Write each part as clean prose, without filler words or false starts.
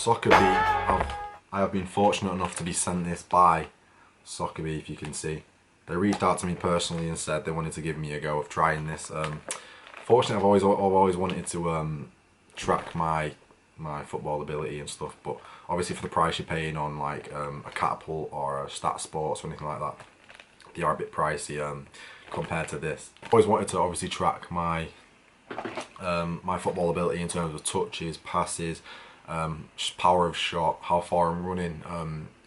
SoccerBee, I have been fortunate enough to be sent this by SoccerBee, if you can see. They reached out to me personally and said they wanted to give me a go of trying this. Fortunately, I've always wanted to track my football ability and stuff, but obviously for the price you're paying on like a Catapult or a Stat Sports or anything like that, they are a bit pricey compared to this. I always wanted to obviously track my my football ability in terms of touches, passes, power of shot, how far I'm running,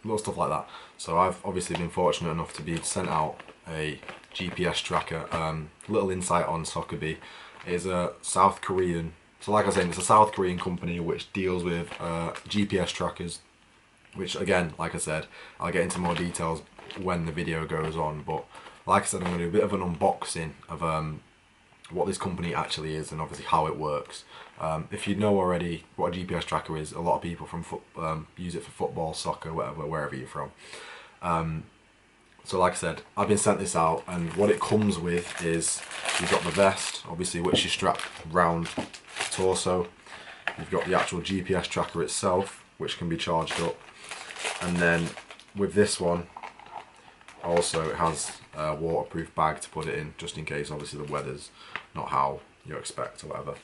little stuff like that. So I've obviously been fortunate enough to be sent out a GPS tracker. Little insight on SoccerBee. It is a South Korean, so like I was saying, it's a South Korean company which deals with GPS trackers, which again, like I said, I'll get into more details when the video goes on, but like I said, I'm going to do a bit of an unboxing of what this company actually is and obviously how it works. If you know already what a GPS tracker is, a lot of people from use it for football, soccer, whatever, wherever you're from. So like I said, I've been sent this out, and what it comes with is you've got the vest, obviously, which you strap round the torso. You've got the actual GPS tracker itself, which can be charged up, and then with this one also it has a waterproof bag to put it in, just in case obviously the weather's not how you expect or whatever.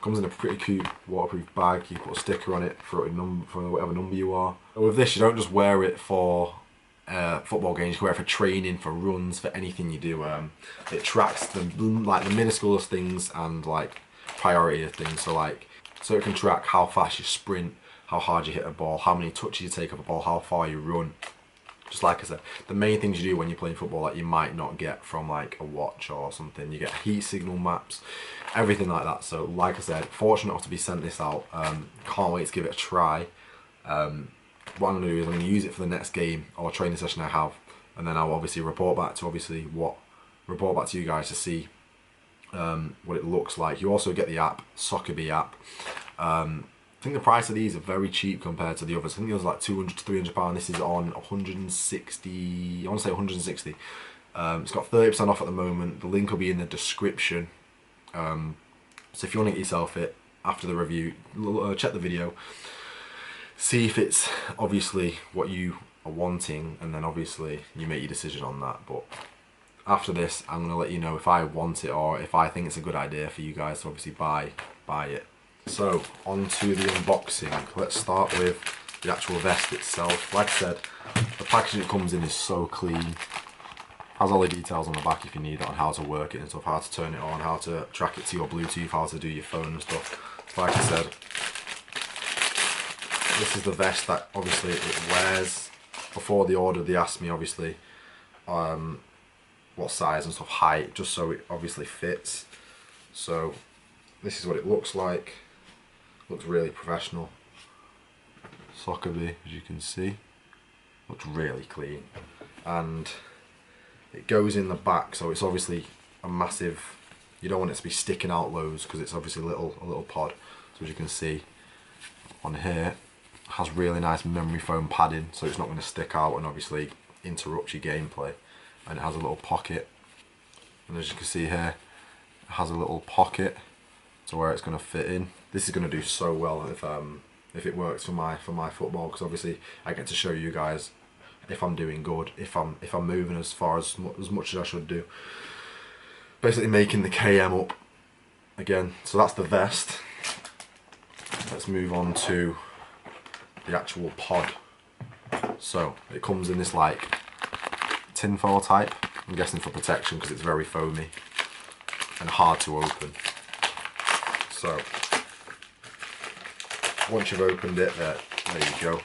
Comes in a pretty cute waterproof bag. You put a sticker on it for whatever number you are. With this, you don't just wear it for football games. You can wear it for training, for runs, for anything you do. It tracks the minusculest things and like priority of things. So it can track how fast you sprint, how hard you hit a ball, how many touches you take of a ball, how far you run. Just like I said, the main things you do when you're playing football that you might not get from like a watch or something. You get heat signal maps, everything like that. So like I said, fortunate enough to be sent this out. Can't wait to give it a try. What I'm going to do is I'm going to use it for the next game or training session I have, and then I'll obviously report back to you guys to see what it looks like. You also get the app, SoccerBee app. I think the price of these are very cheap compared to the others. I think it was like £200 to £300. This is on 160. I want to say 160. It's got 30% off at the moment. The link will be in the description. So if you want to get yourself it after the review, check the video, see if it's obviously what you are wanting, and then obviously you make your decision on that. But after this, I'm going to let you know if I want it or if I think it's a good idea for you guys to obviously buy it. So, on to the unboxing. Let's start with the actual vest itself. Like I said, the packaging it comes in is so clean. Has all the details on the back if you need it, on how to work it and stuff, how to turn it on, how to track it to your Bluetooth, how to do your phone and stuff. Like I said, this is the vest that obviously it wears. Before the order, they asked me obviously what size and stuff, height, just so it obviously fits. So, this is what it looks like. Looks really professional. SoccerBee, as you can see, looks really clean, and it goes in the back, so it's obviously a massive. You don't want it to be sticking out loads because it's obviously a little pod. So as you can see on here, it has really nice memory foam padding, so it's not going to stick out and obviously interrupt your gameplay. And it has a little pocket, and as you can see here, it has a little pocket to where it's going to fit in. This is going to do so well if it works for my football, because obviously I get to show you guys if I'm doing good, if I'm moving as much as I should do. Basically making the KM up again. So that's the vest. Let's move on to the actual pod. So it comes in this like tinfoil type. I'm guessing for protection because it's very foamy and hard to open. So once you've opened it, there you go.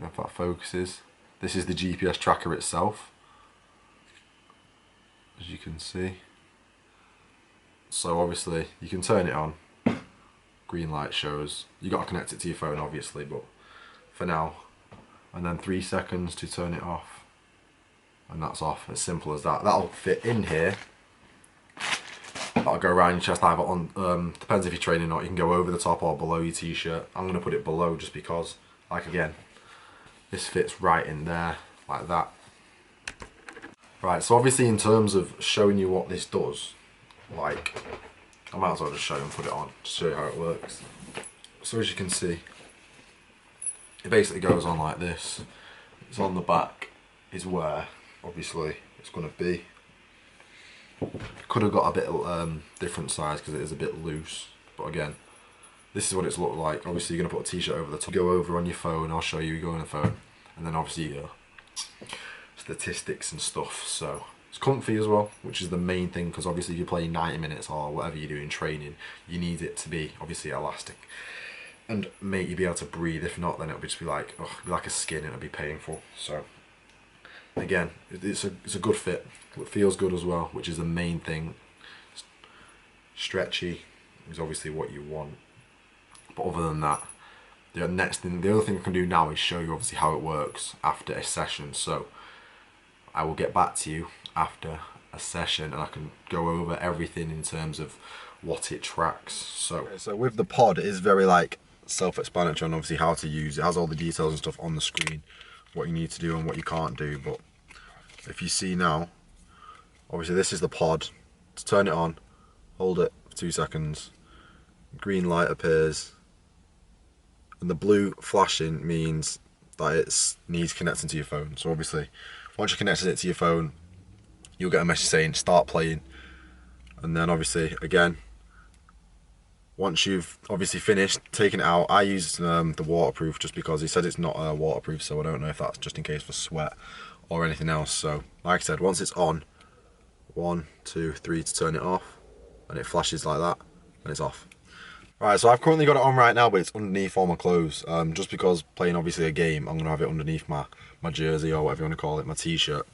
If that focuses, this is the GPS tracker itself, as you can see. So obviously you can turn it on. Green light shows. You got to connect it to your phone, obviously, but for now. And then 3 seconds to turn it off, and that's off. As simple as that. That'll fit in here. That'll go around your chest, either on, depends if you're training or not. You can go over the top or below your t-shirt. I'm going to put it below just because, like again, this fits right in there, like that. Right, so obviously in terms of showing you what this does, like I might as well just show you and put it on to show you how it works. So as you can see, it basically goes on like this. It's on the back is where obviously it's going to be. Could have got a bit different size because it is a bit loose, but again, this is what it's looked like. Obviously you're going to put a t-shirt over the top. Go over on your phone, I'll show you go on the phone, and then obviously your statistics and stuff. So it's comfy as well, which is the main thing, because obviously if you're playing 90 minutes or whatever you do in training, you need it to be obviously elastic and make you be able to breathe. If not, then it'll just be like, oh, be like a skin, and it'll be painful. So again, it's a good fit. It feels good as well, which is the main thing. Stretchy is obviously what you want, but other than that, the other thing I can do now is show you obviously how it works after a session. So I will get back to you after a session and I can go over everything in terms of what it tracks. So with the pod, it is very like self-explanatory on obviously how to use it. It has all the details and stuff on the screen, what you need to do and what you can't do. But if you see now, obviously this is the pod. To turn it on, hold it for 2 seconds, green light appears, and the blue flashing means that it needs connecting to your phone. So obviously once you connected it to your phone, you'll get a message saying start playing, and then obviously again, once you've obviously finished taking it out, I use the waterproof just because he said it's not waterproof, so I don't know if that's just in case for sweat or anything else. So like I said, once it's on, 1, 2, 3 to turn it off, and it flashes like that and it's off. Right, so I've currently got it on right now, but it's underneath all my clothes, just because playing obviously a game, I'm going to have it underneath my jersey or whatever you want to call it, my t-shirt.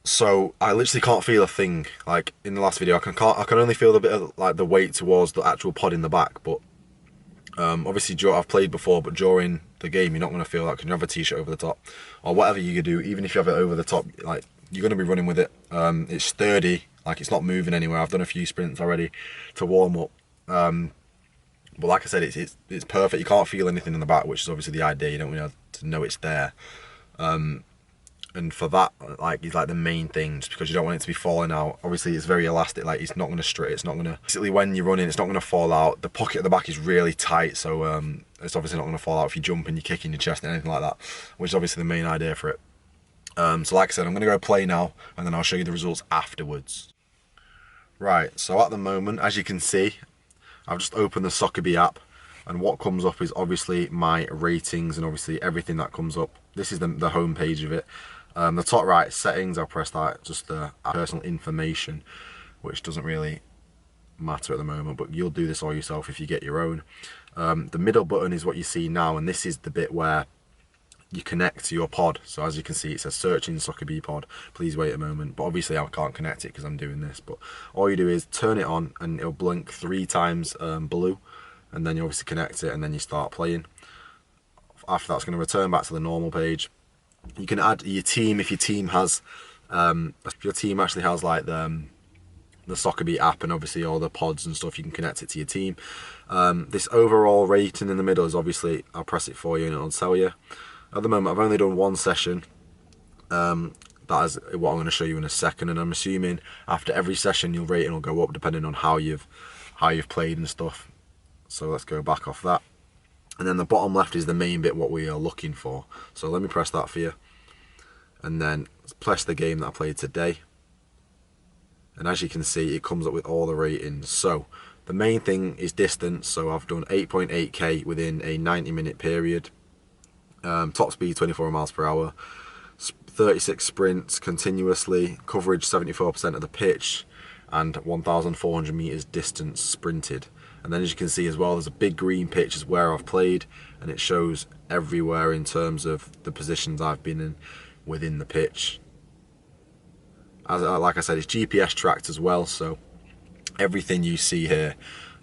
So I literally can't feel a thing. Like in the last video, I can only feel a bit of like the weight towards the actual pod in the back, but obviously I've played before, but during the game you're not going to feel that because you have a t-shirt over the top or whatever you do. Even if you have it over the top, like you're going to be running with it. It's sturdy, like it's not moving anywhere. I've done a few sprints already to warm up, but like I said, it's perfect. You can't feel anything in the back, which is obviously the idea. You don't really have to know it's there, and for that, like, is like the main thing, just because you don't want it to be falling out. Obviously it's very elastic, like it's not going to stray, it's not going to, basically when you're running, it's not going to fall out. The pocket at the back is really tight, so it's obviously not going to fall out if you jump and you're kicking your chest and anything like that, which is obviously the main idea for it. So like I said, I'm going to go play now, and then I'll show you the results afterwards. Right, so at the moment, as you can see, I've just opened the SoccerBee app, and what comes up is obviously my ratings and obviously everything that comes up. This is the home page of it. The top right, settings, I'll press that, just the personal information, which doesn't really matter at the moment, but you'll do this all yourself if you get your own. The middle button is what you see now, and this is the bit where you connect to your pod. So as you can see, it says searching SoccerBee pod, please wait a moment, but obviously I can't connect it because I'm doing this. But all you do is turn it on and it'll blink 3 times blue, and then you obviously connect it and then you start playing. After that's going to return back to the normal page. You can add your team if your team has if your team actually has like the SoccerBee app and obviously all the pods and stuff, you can connect it to your team. This overall rating in the middle is obviously, I'll press it for you and it'll tell you. At the moment I've only done 1 session. That is what I'm going to show you in a second, and I'm assuming after every session your rating will go up depending on how you've played and stuff. So let's go back off that. And then the bottom left is the main bit, what we are looking for. So let me press that for you. And then press the game that I played today. And as you can see, it comes up with all the ratings. So the main thing is distance. So I've done 8.8k within a 90-minute period. Top speed 24 miles per hour. 36 sprints continuously. Coverage 74% of the pitch. And 1,400 meters distance sprinted. And then as you can see as well, there's a big green pitch is where I've played, and it shows everywhere in terms of the positions I've been in within the pitch. As like I said, it's GPS tracked as well, so everything you see here,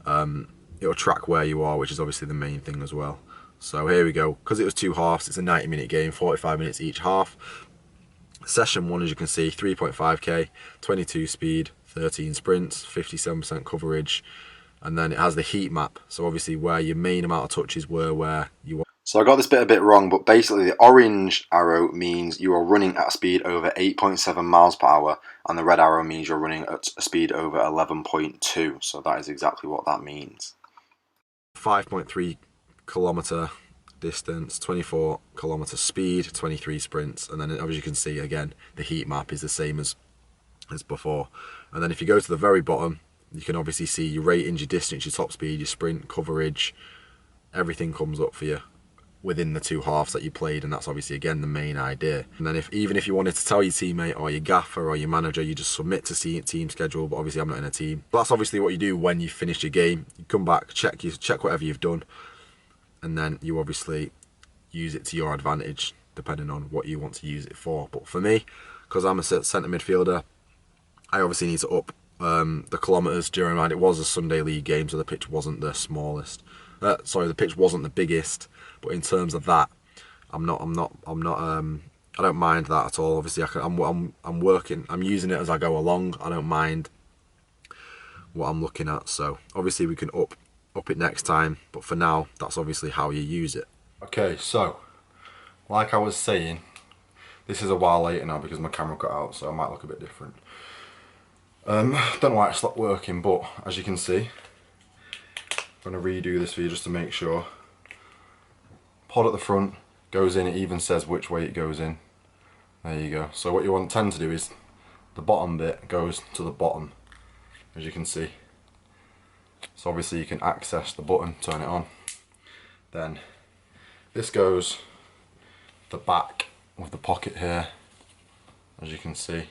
it'll track where you are, which is obviously the main thing as well. So here we go. Because it was 2 halves, it's a 90-minute game, 45 minutes each half. Session 1, as you can see, 3.5k, 22 speed, 13 sprints, 57% coverage. And then it has the heat map, so obviously where your main amount of touches were, where you want. So I got this bit a bit wrong, but basically the orange arrow means you are running at a speed over 8.7 miles per hour, and the red arrow means you're running at a speed over 11.2. So that is exactly what that means. 5.3 kilometre distance, 24 kilometre speed, 23 sprints, and then as you can see again, the heat map is the same as before. And then if you go to the very bottom, you can obviously see your ratings, your distance, your top speed, your sprint, coverage, everything comes up for you within the two halves that you played, and that's obviously again the main idea. And then even if you wanted to tell your teammate or your gaffer or your manager, you just submit to see team schedule, but obviously I'm not in a team. But that's obviously what you do when you finish your game. You come back, check whatever you've done, and then you obviously use it to your advantage depending on what you want to use it for. But for me, because I'm a centre midfielder, I obviously need to up the kilometres. During mind, it was a Sunday league game, so the pitch wasn't the smallest. The pitch wasn't the biggest, but in terms of that, I don't mind that at all. Obviously, I'm working, I'm using it as I go along. I don't mind what I'm looking at. So obviously we can up it next time, but for now, that's obviously how you use it. Okay, so like I was saying, this is a while later now because my camera cut out, so it might look a bit different. Don't know why it stopped working, but as you can see, I'm going to redo this for you just to make sure. Pod at the front goes in, it even says which way it goes in. There you go. So what you tend to do is the bottom bit goes to the bottom, as you can see. So obviously you can access the button, turn it on. Then this goes the back of the pocket here, as you can see,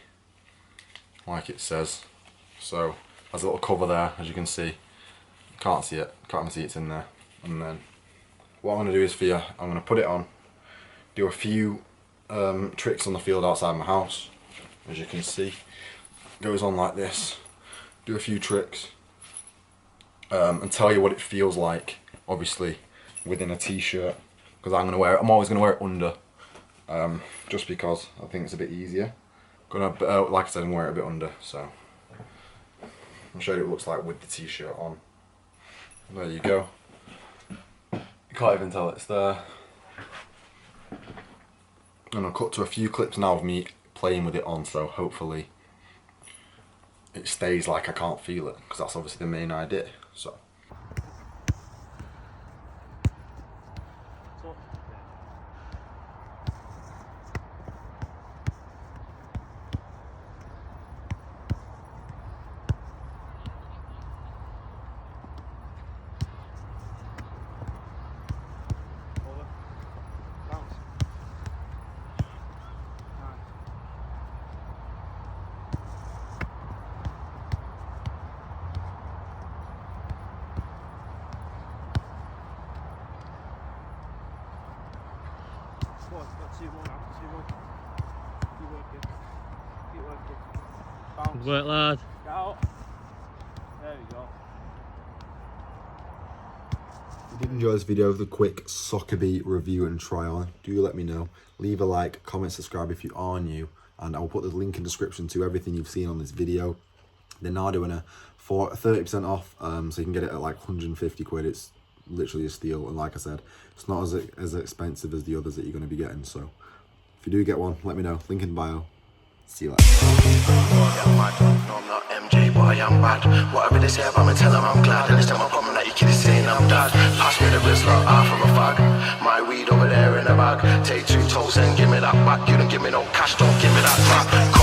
like it says. So there's a little cover there, as you can see. Can't see it, can't even see it's in there. And then what I'm going to do is for you, I'm going to put it on, do a few tricks on the field outside my house, as you can see. It goes on like this, do a few tricks, and tell you what it feels like, obviously within a t-shirt, because I'm always going to wear it under, just because I think it's a bit easier. Like I said, I'm wearing it a bit under, so I'll show you what it looks like with the t-shirt on. There you go. You can't even tell it's there. And I'll cut to a few clips now of me playing with it on, so hopefully it stays like I can't feel it, because that's obviously the main idea. So. Got 2 more now, 2 more. Keep working. Keep working. Bounce. Good work, lad. Get out. There we go. If you did enjoy this video of the quick SoccerBee review and try on, do let me know. Leave a like, comment, subscribe if you are new, and I'll put the link in the description to everything you've seen on this video. They're now doing a 30% off, so you can get it at like 150 quid. It's literally a steal, and like I said, it's not as expensive as the others that you're going to be getting. So if you do get one, let me know. Link in the bio. See you later. No, I'm not MJ, but I am bad. Whatever they say about me, tell them I'm glad. And it's time I problem that you kids saying I'm dad. Pass me the wrist, like half from a fag. My weed over there in the bag. Take 2 toes and give me that back. You don't give me no cash, don't give me that back.